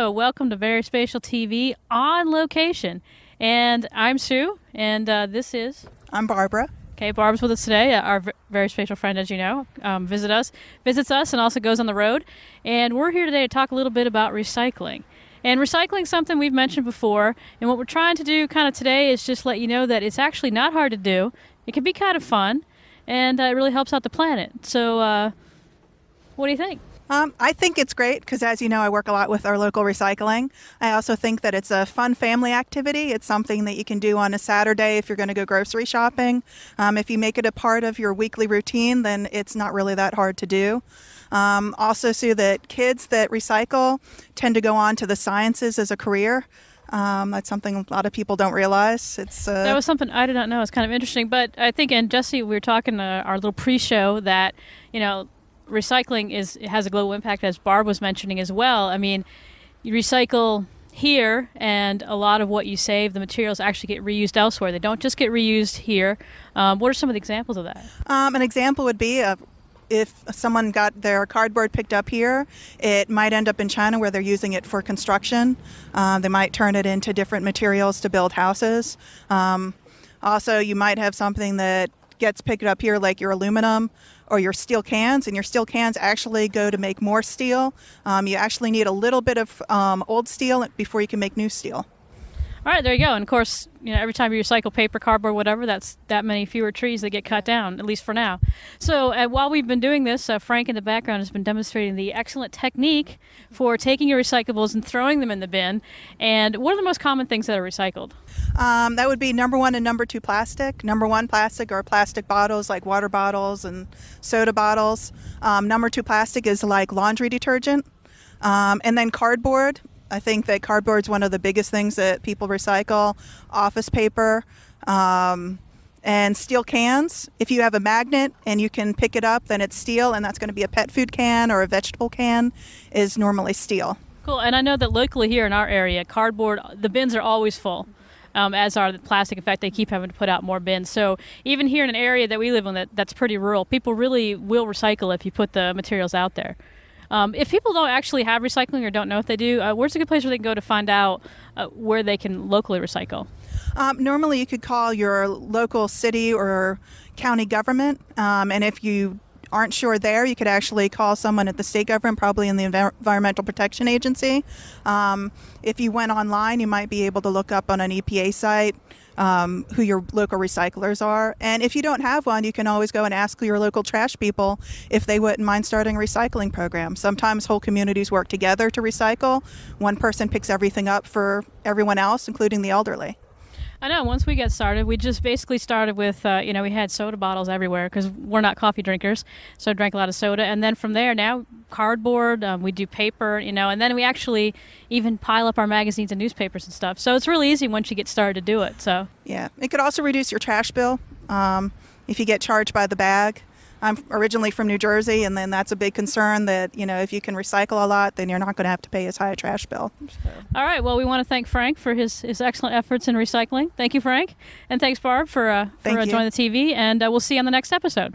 Hello, welcome to Very Spatial TV on location. And I'm Sue, and this is... I'm Barbara. Okay, Barbara's with us today, our Very Spatial friend, as you know, visits us and also goes on the road. And we're here today to talk a little bit about recycling. And recycling is something we've mentioned before, and what we're trying to do kind of today is just let you know that it's actually not hard to do. It can be kind of fun, and it really helps out the planet. So, what do you think? I think it's great because, as you know, I work a lot with our local recycling. I also think that it's a fun family activity. It's something that you can do on a Saturday if you're going to go grocery shopping. If you make it a part of your weekly routine, then it's not really that hard to do. Also, Sue, that kids that recycle tend to go on to the sciences as a career. That's something a lot of people don't realize. That was something I did not know. It's kind of interesting. But I think, and Jesse, we were talking our little pre-show that, you know, recycling has a global impact, as Barb was mentioning as well. I mean, you recycle here, and a lot of what you save, the materials actually get reused elsewhere. They don't just get reused here. What are some of the examples of that? An example would be if someone got their cardboard picked up here, it might end up in China where they're using it for construction. They might turn it into different materials to build houses. Also, you might have something that gets picked up here, like your aluminum or your steel cans, and your steel cans actually go to make more steel. You actually need a little bit of old steel before you can make new steel. All right, there you go. And of course, you know, every time you recycle paper, cardboard, whatever, that's that many fewer trees that get cut down, at least for now. So while we've been doing this, Frank in the background has been demonstrating the excellent technique for taking your recyclables and throwing them in the bin. And what are the most common things that are recycled? That would be number one and number two plastic. Number one plastic are plastic bottles like water bottles and soda bottles. Number two plastic is like laundry detergent. And then cardboard. I think that cardboard is one of the biggest things that people recycle. Office paper, and steel cans. If you have a magnet and you can pick it up, then it's steel, and that's going to be a pet food can or a vegetable can is normally steel. Cool. And I know that locally here in our area, cardboard, the bins are always full, as are the plastic. In fact, they keep having to put out more bins. So even here in an area that we live in that's pretty rural, people really will recycle if you put the materials out there. If people don't actually have recycling or don't know if they do, where's a good place where they can go to find out where they can locally recycle? Normally you could call your local city or county government, and if you aren't sure there, you could actually call someone at the state government, probably in the Environmental Protection Agency. If you went online, you might be able to look up on an EPA site who your local recyclers are. And if you don't have one, you can always go and ask your local trash people if they wouldn't mind starting a recycling program. Sometimes whole communities work together to recycle. One person picks everything up for everyone else, including the elderly. I know. Once we got started, we just basically started with, we had soda bottles everywhere because we're not coffee drinkers, so I drank a lot of soda. And then from there, now cardboard, we do paper, and then we actually even pile up our magazines and newspapers and stuff. So it's really easy once you get started to do it. So yeah, it could also reduce your trash bill if you get charged by the bag. I'm originally from New Jersey, and then that's a big concern that, if you can recycle a lot, then you're not going to have to pay as high a trash bill. All right. Well, we want to thank Frank for his excellent efforts in recycling. Thank you, Frank. And thanks, Barb, for joining the TV. And we'll see you on the next episode.